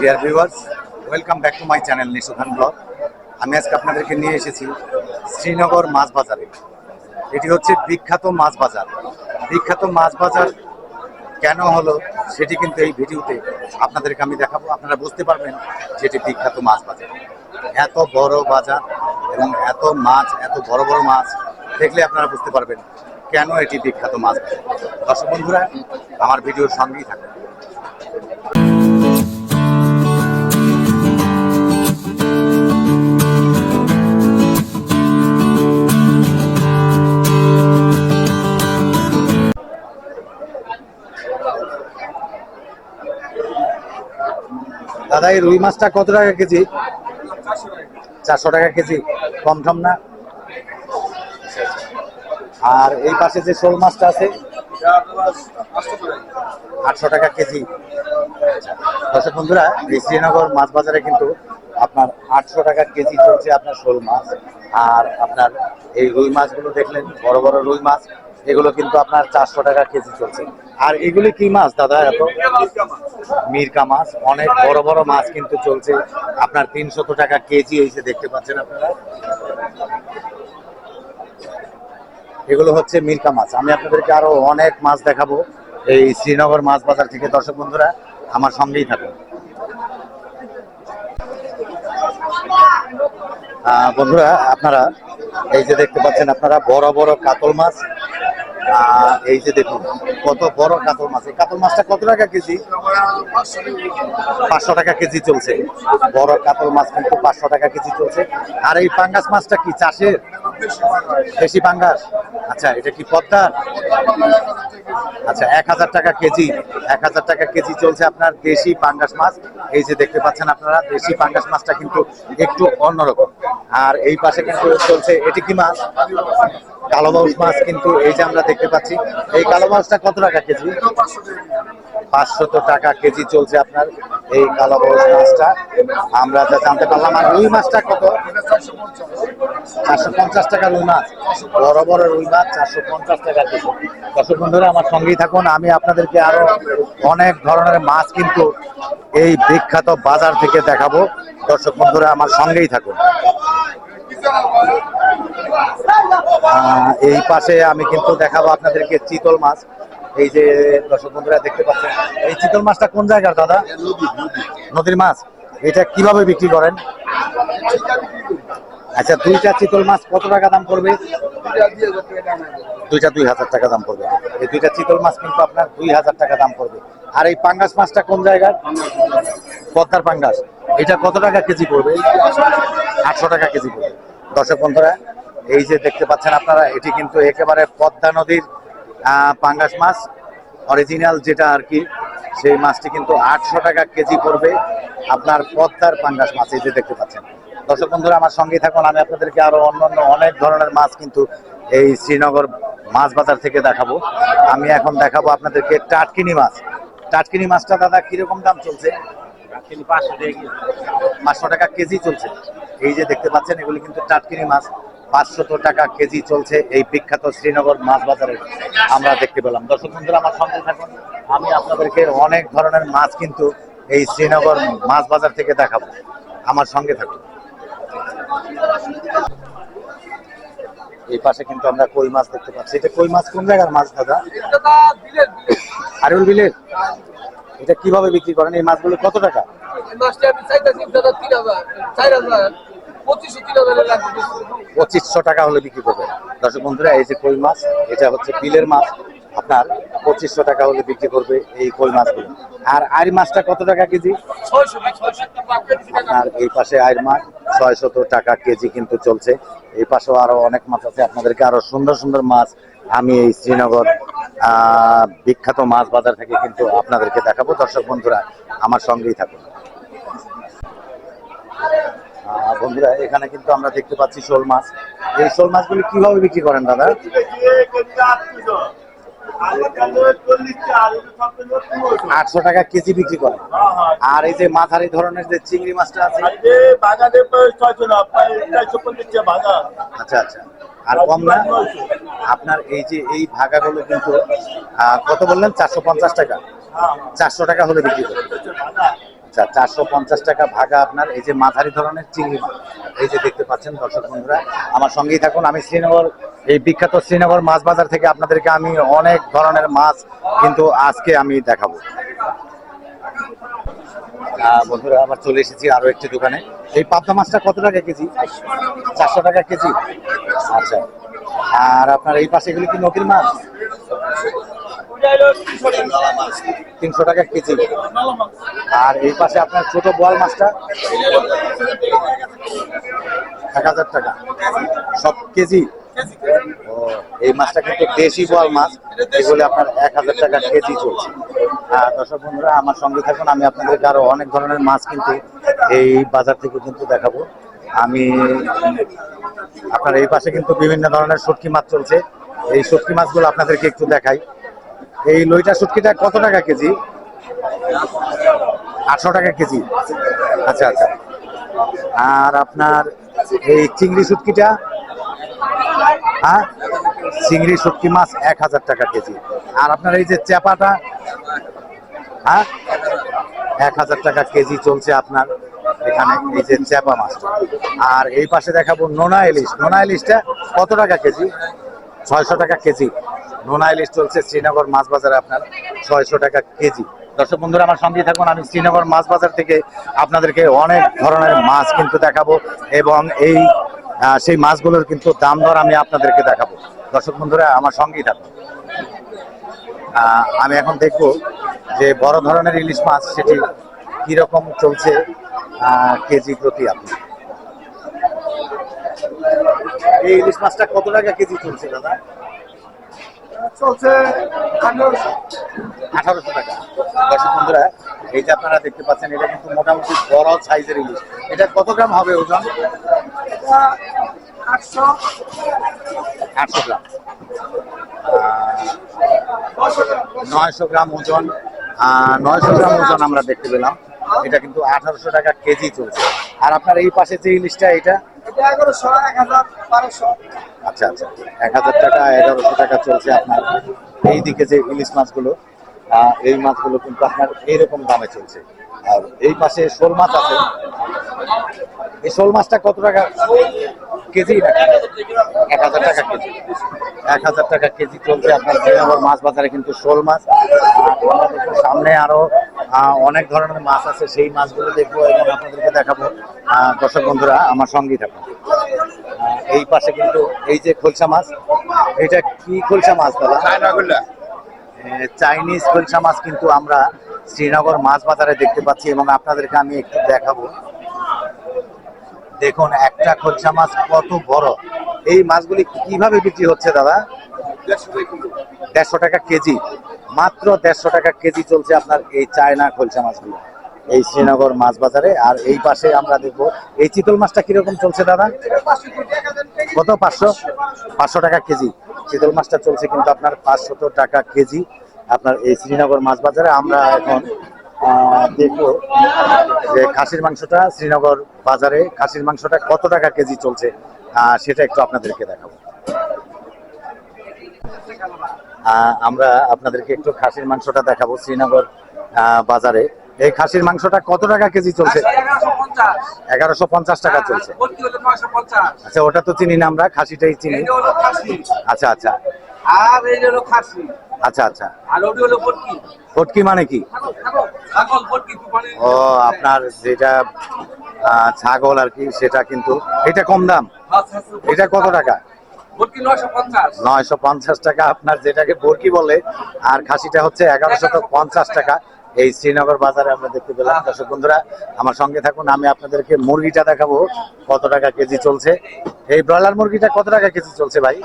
Dear viewers, welcome back to my channel Nishu Khan blog. আমি আজকে আপনাদেরকে নিয়ে এসেছি শ্রীনগর মাছ বাজারে। এটি হচ্ছে বিখ্যাত মাছ বাজার। বিখ্যাত মাছ বাজার কেন হলো সেটি কিন্তু এই ভিডিওতে আপনাদেরকে আমি দেখাবো। আপনারা বুঝতে পারবেন যেটি বিখ্যাত মাছ বাজার। এত বড় বাজার এবং এত মাছ, এত বড় বড় মাছ দেখলে আপনারা বুঝতে পারবেন কেন এটি বিখ্যাত মাছ বাজার। দর্শক বন্ধুরা, আমার ভিডিওর সঙ্গেই থাকুন। দাদা, এই রুই মাছটা কত টাকা কেজি? 400 টাকা কেজি। কম টম না? আর এই পাশে যে শোল মাছটা আছে 800 টাকা কেজি। দর্শক বন্ধুরা, এই শ্রীনগর মাছ বাজারে কিন্তু আপনার 800 টাকা কেজি চলছে আপনার শোল মাছ। আর আপনার এই রুই মাছগুলো দেখলেন, বড় বড় রুই মাছ, এগুলো কিন্তু আপনার 400 টাকা কেজি চলছে। আর এগুলি কি মাছ দাদা? এত মিরকা মাছ, অনেক বড় বড় মাছ কিন্তু চলছে আপনার 300 টাকা কেজি। এই যে দেখতে পাচ্ছেন আপনারা, এগুলো হচ্ছে মিরকা মাছ। আমি আপনাদেরকে আরো অনেক মাছ দেখাবো এই শ্রীনগর মাছ বাজার থেকে। দর্শক বন্ধুরা, আমার সঙ্গেই থাকুন। বন্ধুরা, আপনারা এই যে দেখতে পাচ্ছেন আপনারা বড় বড় কাতল মাছ। এই যে দেখুন কত বড় কাতল মাছ। এই কাতল মাছটা কত টাকা কেজি? 500 টাকা কেজি চলছে। বড় কাতল মাছ কিন্তু 500 টাকা কেজি চলছে। আর এই পাঙ্গাস মাছটা কি চাষের? দেশি পাঙ্গাস। আচ্ছা, এটা কি পদ্মার? আচ্ছা, 1000 টাকা কেজি। 1000 টাকা কেজি চলছে আপনার দেশি পাঙ্গাস মাছ। এই যে দেখতে পাচ্ছেন আপনারা, দেশি পাঙ্গাস মাছটা কিন্তু একটু অন্যরকম। আর এই পাশে কিন্তু চলছে, এটি কি মাছ? কালোবাউস মাছ। কিন্তু এই যে আমরা দেখতে পাচ্ছি, এই কালোবাউসটা কত টাকা কেজি? 500 টাকা কেজি চলছে আপনার এই কালোবাউস মাছটা, আমরা যা জানতে পারলাম। আর রুই মাছটা কত? 450 টাকা রুই মাছ। বড় বড় রুই মাছ 450 টাকা কেজি। দর্শক বন্ধুরা, আমার সঙ্গেই থাকুন। আমি আপনাদেরকে আরো অনেক ধরনের মাছ কিন্তু এই বিখ্যাত বাজার থেকে দেখাবো। দর্শক বন্ধুরা, আমার সঙ্গেই থাকুন। এই পাশে আমি কিন্তু দেখাবো আপনাদেরকে চিতল মাছ। এই যে দর্শক বন্ধুরা দেখতে পাচ্ছেন, এই চিতল মাছটা কোন জায়গার দাদা? নদীর মাছ। এটা কিভাবে বিক্রি করেন? আচ্ছা, দুইটা চিতল মাছ কত টাকা দাম পড়বে? দুইটা 2000 টাকা দাম পড়বে। এই দুইটা চিতল মাছ কিন্তু আপনার 2000 টাকা দাম পড়বে। আর এই পাঙ্গাস মাছটা কোন জায়গার? পদ্মার পাঙ্গাস। এটা কত টাকা কেজি পড়বে? 800 টাকা কেজি পড়বে। দর্শক বন্ধুরা, এই যে দেখতে পাচ্ছেন আপনারা, এটি কিন্তু একেবারে পদ্মা নদীর পাঙ্গাস মাছ, অরিজিনাল যেটা আর কি, সেই মাছটি কিন্তু 800 টাকা কেজি পড়বে আপনার পদ্মার পাঙ্গাস মাছ। এই যে দেখতে পাচ্ছেন। দর্শক বন্ধুরা, আমার সঙ্গেই থাকুন। আমি আপনাদেরকে আরো অন্যান্য অনেক ধরনের মাছ কিন্তু এই শ্রীনগর মাছ বাজার থেকে দেখাবো। আমি এখন দেখাবো আপনাদেরকে টাটকিনি মাছ। টাটকিনি মাছটা দাদা কিরকম দাম চলছে? 500 টাকা কেজি চলছে। এই যে দেখতে পাচ্ছেন, এগুলি কিন্তু টাটকিনি মাছ। 500 টাকা কেজি চলছে এই বিখ্যাত শ্রীনগর মাছ বাজারে আমরা দেখতে পেলাম। দর্শক বন্ধুরা, আমার সঙ্গে থাকুন। আমি আপনাদেরকে অনেক ধরনের মাছ কিন্তু এই শ্রীনগর মাছ বাজার থেকে দেখাবো। আমার সঙ্গে থাকুন। এই পাশে কিন্তু আমরা কই মাছ দেখতে পাচ্ছি। এটা কই মাছ কোন জায়গার মাছ দাদা? আরুল বিলের। এটা কিভাবে বিক্রি করেন? এই মাছগুলো কত টাকা? 2500 টাকা হলে বিক্রি করবেন। দর্শক বন্ধুরা, এই যে কই মাছ, এটা হচ্ছে বিলের মাছ, আপনার 2500 টাকা হলে বিক্রি করবে এই কই মাছগুলো। আর আইর মাছটা কত টাকা কেজি? আপনার এই পাশে আইর মাছ 600 টাকা কেজি কিন্তু চলছে। এই পাশেও আরো অনেক মাছ আছে। আপনাদেরকে আরো সুন্দর সুন্দর মাছ আমি এই শ্রীনগর বিখ্যাত মাছ বাজার থেকে কিন্তু আপনাদেরকে দেখাবো। দর্শক বন্ধুরা, আমার সঙ্গেই থাকুন। বন্ধুরা, এখানে কিন্তু আমরা দেখতে পাচ্ছি শোল মাছ। এই শোল মাছগুলি কিভাবে বিক্রি করেন দাদা? 800 টাকা কেজি বিক্রি করেন। আর এই যে মাথারি ধরনের যে চিংড়ি মাছটা আছে, আচ্ছা আচ্ছা, আর কম না? আপনার এই যে এই ভাগাগুলো কিন্তু কত বললেন? 450 টাকা। 400 টাকা হলে বিক্রি করেন। আচ্ছা, 450 টাকা ভাগা আপনার এই যে মাঝারি ধরনের চিংড়ি মাছ, এই যে দেখতে পাচ্ছেন দর্শক বন্ধুরা, আমার সঙ্গেই থাকুন। আমি শ্রীনগর, এই বিখ্যাত শ্রীনগর মাছ বাজার থেকে আপনাদেরকে আমি অনেক ধরনের মাছ কিন্তু আজকে আমি দেখাবো। বন্ধুরা, আবার চলে এসেছি আরো একটি দোকানে। এই পাবদা মাছটা কত টাকা কেজি? 400 টাকা কেজি। আচ্ছা, আর আপনার এই পাশে এগুলি কি নদীর মাছ? 300 টাকা কেজি। আর এই পাশে আপনার ছোট বোয়াল মাছটা 1000 টাকা সব কেজি। ও, এই মাছটা কিন্তু দেশি বোয়াল মাছ, এগুলো আপনার 1000 টাকা কেজি চলছে। দর্শক বন্ধুরা, আমার সঙ্গে থাকুন, আমি আপনাদেরকে আরো অনেক ধরনের মাছ কিন্তু এই বাজার থেকে কিন্তু দেখাবো। আমি আপনার এই পাশে কিন্তু বিভিন্ন ধরনের শুটকি মাছ চলছে, এই শুটকি মাছগুলো আপনাদেরকে একটু দেখাই। এই লইটা শুটকিটা কত টাকা কেজি? 800 টাকা কেজি। আচ্ছা আচ্ছা। আর আপনার এই চিংড়ি শুটকিটা, হ্যাঁ, চিংড়ি শুটকি মাছ 1000 টাকা কেজি। আর আপনার এই যে চেপাটা, হ্যাঁ, 1000 টাকা কেজি চলছে আপনার এখানে এই যে চেপা মাছ। আর এই পাশে দেখাবো নোনা ইলিশ। নোনা ইলিশটা কত টাকা কেজি? 600 টাকা কেজি। নোনা ইলিশ চলছে শ্রীনগর মাছ বাজারে আপনার 600 টাকা কেজি। দর্শক বন্ধুরা, আমার সঙ্গে থাকুন, আমি শ্রীনগর মাছ বাজার থেকে আপনাদেরকে অনেক ধরনের মাছ কিন্তু দেখাবো এবং এই সেই মাছগুলোর কিন্তু দাম দর আমি আপনাদেরকে দেখাবো। দর্শক বন্ধুরা, আমার সঙ্গেই থাকুন। আমি এখন দেখব যে বড় ধরনের ইলিশ মাছ সেটি কিরকম চলছে কেজি প্রতি। আপনি এই ইলিশ মাছটা কত টাকা কেজি চলছে দাদা? চলছে 1800 টাকা। দর্শক বন্ধুরা, এই যে আপনারা দেখতে পাচ্ছেন, এটা কিন্তু মোটামুটি বড় সাইজের ইলিশ। এটা কত গ্রাম হবে ওজন? 800 গ্রাম। 900 গ্রাম ওজন। 900 গ্রাম ওজন আমরা দেখতে পেলাম। এটা কিন্তু 1800 টাকা কেজি চলছে। আর আপনার এই পাশে যে ইলিশটা, এটা 1100, 1000, 1200। আচ্ছা আচ্ছা, 1000 টাকা, 1100 টাকা চলছে আপনার এইদিকে যে ইলিশ মাছগুলো। এই মাছগুলো কিন্তু আপনার এইরকম দামে চলছে। আর এই পাশে শোল মাছ আছে। এই শোল মাছটা কত টাকা কেজি? 1000 টাকা কেজি। 1000 টাকা কেজি চলছে আপনার শ্রীনগর মাছ বাজারে কিন্তু শোল মাছ। সামনে আরো অনেক ধরনের মাছ আছে, সেই মাছগুলো দেখবো এবং আপনাদেরকে দেখাবো। দর্শক বন্ধুরা, আমার সঙ্গেই থাকুন। এই পাশে কিন্তু এই যে খলসা মাছ, এটা কি খলসা মাছ দাদা? চাইনিজ খলসা মাছ কিন্তু আমরা শ্রীনগর মাছ বাজারে দেখতে পাচ্ছি এবং আপনাদেরকে আমি একটু দেখাবো। দেখুন একটা খলসা মাছ কত বড়। এই মাছগুলি কিভাবে বিক্রি হচ্ছে দাদা? 150 টাকা কেজি। মাত্র 150 টাকা কেজি চলছে আপনার এই চায়না খলসা মাছগুলো এই শ্রীনগর মাছ বাজারে। আর এই পাশে আমরা দেখবো এই চিতল মাছটা কিরকম চলছে দাদা? কত? 500 টাকা কেজি। চিতল মাছটা চলছে কিন্তু আপনার 500 টাকা কেজি আপনার এই শ্রীনগর মাছ বাজারে। আমরা এখন দেখবো যে খাসির মাংসটা শ্রীনগর বাজারে খাসির মাংসটা কত টাকা কেজি চলছে, সেটা একটু আপনাদেরকে দেখাবো। আমরা আপনাদেরকে একটু খাসির মাংসটা দেখাবো শ্রীনগর বাজারে। এই খাসির মাংসটা কত টাকা কেজি চলছে? 1150 টাকা চলছে। আচ্ছা, ওটা তো চিনি না আমরা, খাসিটাই চিনি। আচ্ছা আচ্ছা। আর এই হলো খাসি। আচ্ছা আচ্ছা। আর ওটি হলো পটকি। পটকি মানে কি? ছাগল পটকি। ও, আপনার যেটা ছাগল আর কি, সেটা কিন্তু এটা কম দাম। এটা কত টাকা? 950 টাকা আপনার, যেটাকে বরকি বলে। আর খাসিটা হচ্ছে 1150 টাকা এই শ্রীনগর বাজারে আমরা দেখতে পেলাম। দর্শক বন্ধুরা, আমার সঙ্গে থাকুন, আমি আপনাদেরকে মুরগিটা দেখাবো কত টাকা কেজি চলছে। এই ব্রয়লার মুরগিটা কত টাকা কেজি চলছে ভাই?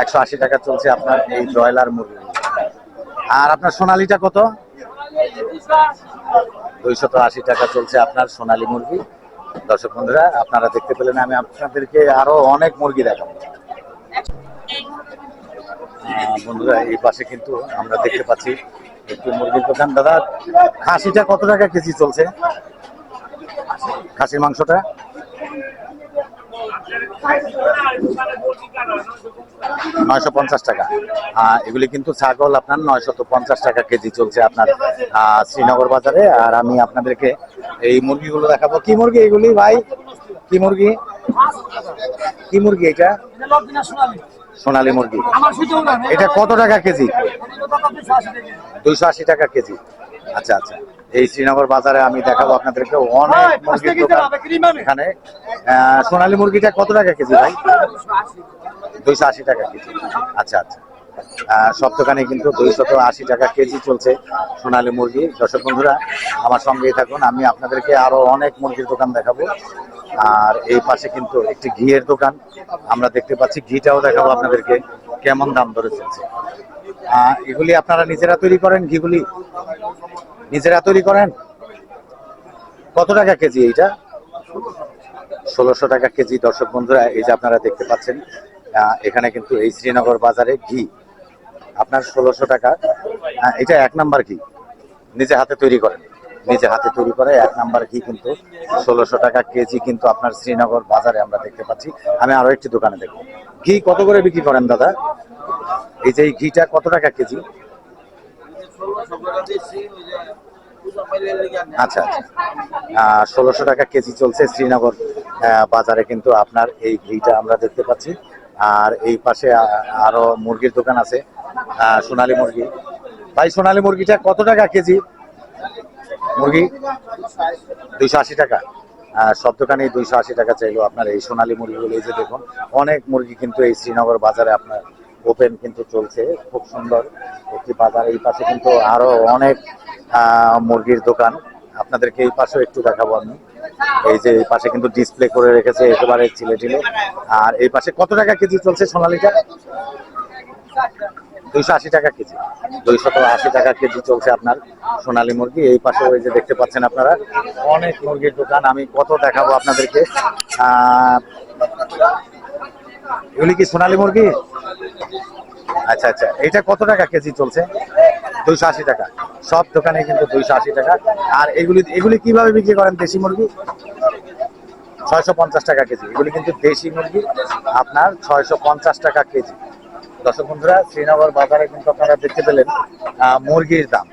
180 টাকা চলছে আপনার এই ব্রয়লার মুরগি। আর আপনার সোনালিটা কত? 280 টাকা চলছে আপনার সোনালী মুরগি। দর্শক বন্ধুরা, আপনারা দেখতে পেলেন, আমি আপনাদেরকে আরো অনেক মুরগি দেখাবো। বন্ধুরা, এই পাশে কিন্তু আমরা দেখতে পাচ্ছি একটু মুরগির দোকান। দাদা, খাসিটা কত টাকা কেজি চলছে? খাসির মাংসটা 950 টাকা। এগুলি কিন্তু ছাগল আপনার 950 টাকা কেজি চলছে আপনার শ্রীনগর বাজারে। আর আমি আপনাদেরকে এই মুরগিগুলো দেখাবো। কি মুরগি এগুলি ভাই? কি মুরগি? কি মুরগি এটা? সোনালী মুরগি। এটা কত টাকা কেজি? 280 টাকা কেজি। আচ্ছা আচ্ছা, এই শ্রীনগর বাজারে আমি দেখাবো আপনাদেরকে অনেক মুরগির দোকান এখানে। সোনালী মুরগিটা কত টাকা কেজি ভাই? 280 টাকা কেজি। আচ্ছা আচ্ছা, সব দোকানে কিন্তু 280 টাকা কেজি চলছে সোনালী মুরগি। দর্শক বন্ধুরা আমার সঙ্গেই থাকুন, আমি আপনাদেরকে আরো অনেক মুরগির দোকান দেখাবো। আর এই পাশে কিন্তু একটি ঘিয়ের দোকান আমরা দেখতে পাচ্ছি, ঘিটাও দেখাবো আপনাদেরকে কেমন দাম ধরে চলছে। এগুলি আপনারা নিজেরা তৈরি করেন? ঘিগুলি নিজেরা তৈরি করেন? কত টাকা কেজি এইটা? 1600 টাকা কেজি। দর্শক বন্ধুরা এই যে আপনারা দেখতে পাচ্ছেন, এখানে কিন্তু এই শ্রীনগর বাজারে ঘি আপনার 1600 টাকা। এটা 1 নাম্বার ঘি, নিজে হাতে তৈরি করেন, নিজে হাতে তৈরি করে 1 নাম্বার ঘি কিন্তু 1600 টাকা কেজি কিন্তু আপনার শ্রীনগর বাজারে আমরা দেখতে পাচ্ছি। আমি আরো একটি দোকানে দেখবো। ঘি কত করে বিক্রি করেন দাদা? এই যে এই ঘিটা কত টাকা কেজি? আচ্ছা আচ্ছা, 1600 টাকা কেজি চলছে শ্রীনগর বাজারে কিন্তু আপনার এই ঘিটা আমরা দেখতে পাচ্ছি। আর এই পাশে আরো মুরগির দোকান আছে, সোনালী মুরগি। ভাই সোনালী মুরগিটা কত টাকা কেজি? মুরগি 280 টাকা। সব দোকানে 280 টাকা চাইলো আপনার এই সোনালী মুরগিগুলো। এই যে দেখুন অনেক মুরগি কিন্তু এই শ্রীনগর বাজারে আপনার ওপেন কিন্তু চলছে, খুব সুন্দর একটি বাজার। এই পাশে কিন্তু আরো অনেক মুরগির দোকান আপনাদেরকে এই পাশেও একটু দেখাবো আমি। এই যে এই পাশে কিন্তু ডিসপ্লে করে রেখেছে একেবারে ছিলে ছিলে। আর এই পাশে কত টাকা কেজি চলছে সোনালীটা? 280 টাকা কেজি। 280 টাকা কেজি চলছে আপনার সোনালী মুরগি। এই পাশে ওই যে দেখতে পাচ্ছেন আপনারা অনেক মুরগির দোকান, আমি কত দেখাবো আপনাদেরকে। এগুলি কি সোনালী মুরগি? আচ্ছা আচ্ছা, এটা কত টাকা কেজি চলছে? 280 টাকা। সব দোকানে কিন্তু 280 টাকা। আর এগুলি কিভাবে বিক্রি করেন? দেশি মুরগি 650 টাকা কেজি। এগুলি কিন্তু দেশি মুরগি আপনার 650 টাকা কেজি। দর্শক বন্ধুরা শ্রীনগর বাজারে কিন্তু আপনারা দেখতে পেলেন মুরগির দাম।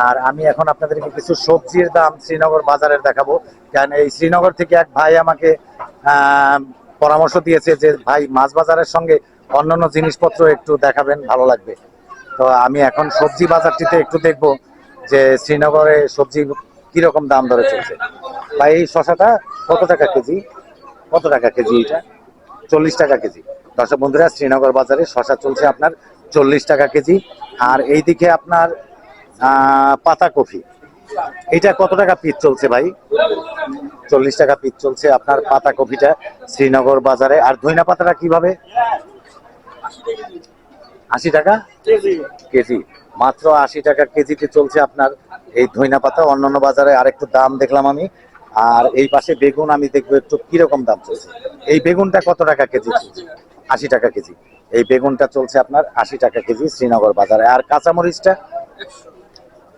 আর আমি এখন আপনাদেরকে কিছু সবজির দাম শ্রীনগর বাজারের দেখাবো। কারণ এই শ্রীনগর থেকে এক ভাই আমাকে পরামর্শ দিয়েছে যে ভাই মাছ বাজারের সঙ্গে অন্যান্য জিনিসপত্র একটু দেখাবেন, ভালো লাগবে। তো আমি এখন সবজি বাজারটিতে একটু দেখবো যে শ্রীনগরে সবজি কিরকম দাম ধরে চলছে। ভাই এই শসাটা কত টাকা কেজি? কত টাকা কেজি এটা? 40 টাকা কেজি। দর্শক বন্ধুরা শ্রীনগর বাজারে শসা চলছে আপনার 40 টাকা কেজি। আর এইদিকে আপনার পাতাকপি, এটা কত টাকা পিস চলছে ভাই? 40 টাকা পিস চলছে আপনার পাতাকপিটা শ্রীনগর বাজারে। আর ধইনা পাতাটা কিভাবে? 80 টাকা কেজি। মাত্র 80 টাকা কেজিতে চলছে আপনার এই ধইনা পাতা। অন্যান্য বাজারে আরেকটু দাম দেখলাম আমি। আর এই পাশে বেগুন আমি দেখবো একটু কিরকম দাম চলছে। এই বেগুনটা কত টাকা কেজি চলছে? 80 টাকা কেজি। এই বেগুনটা চলছে আপনার 80 টাকা কেজি শ্রীনগর বাজারে। আর কাঁচামরিচটা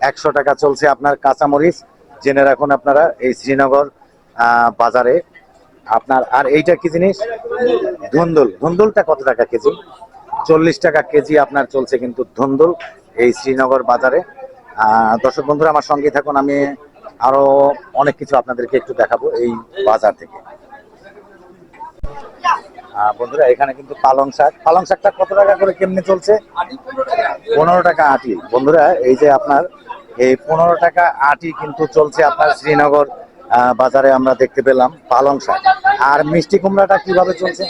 100 টাকা চলছে আপনার কাঁচামরিচ। জেনে রাখুন আপনারা এই শ্রীনগর বাজারে আপনার। আর এইটা কি জিনিস? ধুন্দুল। ধুন্দুলটা কত টাকা কেজি? 40 টাকা কেজি আপনার চলছে কিন্তু ধুন্দুল এই শ্রীনগর বাজারে। দর্শক বন্ধুরা আমার সঙ্গে থাকুন, আমি আরো অনেক কিছু আপনাদেরকে একটু দেখাবো এই বাজার থেকে। বন্ধুরা এখানে কিন্তু পালং শাক, পালং শাকটা কত টাকা করে কেমনে চলছে? 15 টাকা আটি। বন্ধুরা এই যে আপনার এই 15 টাকা আটি কিন্তু চলছে আপনার শ্রীনগর বাজারে আমরা দেখতে পেলাম পালং শাক। আর মিষ্টি কুমড়াটা কিভাবে চলছে?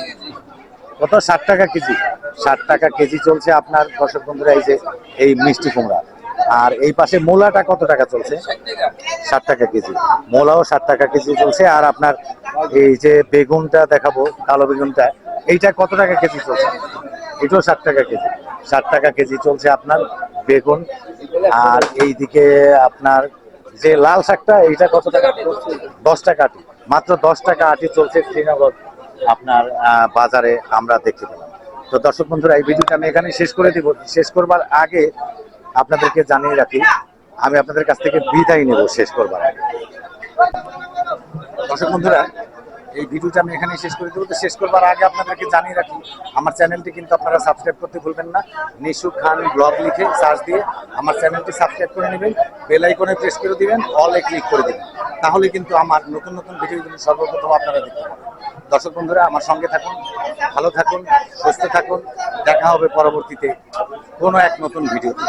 কত? 60 টাকা কেজি। 60 টাকা কেজি চলছে আপনার দর্শক বন্ধুরা এই যে এই মিষ্টি কুমড়া। আর এই পাশে মূলাটা কত টাকা চলছে? 60 টাকা কেজি। মূলাও 60 টাকা কেজি চলছে। আর আপনার এই যে বেগুনটা দেখাবো, কালো বেগুনটা, এইটা কত টাকা কেজি চলছে? এটাও 60 টাকা কেজি। 60 টাকা কেজি চলছে আপনার বেগুন। আর এইদিকে আপনার যে লাল শাকটা, এইটা কত টাকা? 10 টাকা আটি। মাত্র 10 টাকা আটি চলছে শ্রীনগর আপনার বাজারে আমরা দেখতে পেলাম। তো দর্শক বন্ধুরা এই ভিডিওটা আমি এখানে শেষ করে দিব। শেষ করবার আগে আপনাদেরকে জানিয়ে রাখি আমি আপনাদের কাছ থেকে বিদায় নেব শেষ করবার আগে। দর্শক বন্ধুরা এই ভিডিওটা আমি এখানে শেষ করে দেবো। তো শেষ করবার আগে আপনাদেরকে জানিয়ে রাখি, আমার চ্যানেলটি কিন্তু আপনারা সাবস্ক্রাইব করতে ভুলবেন না। নিশু খান ব্লগ লিখে সার্চ দিয়ে আমার চ্যানেলটি সাবস্ক্রাইব করে নেবেন, বেল আইকনে প্রেস করে দিবেন, অলে ক্লিক করে দিবেন। তাহলে কিন্তু আমার নতুন নতুন ভিডিওগুলো সর্বপ্রথম আপনারা দেখতে পাবেন। দর্শক বন্ধুরা, আমার সঙ্গে থাকুন, ভালো থাকুন, সুস্থ থাকুন। দেখা হবে পরবর্তীতে কোনো এক নতুন ভিডিওতে।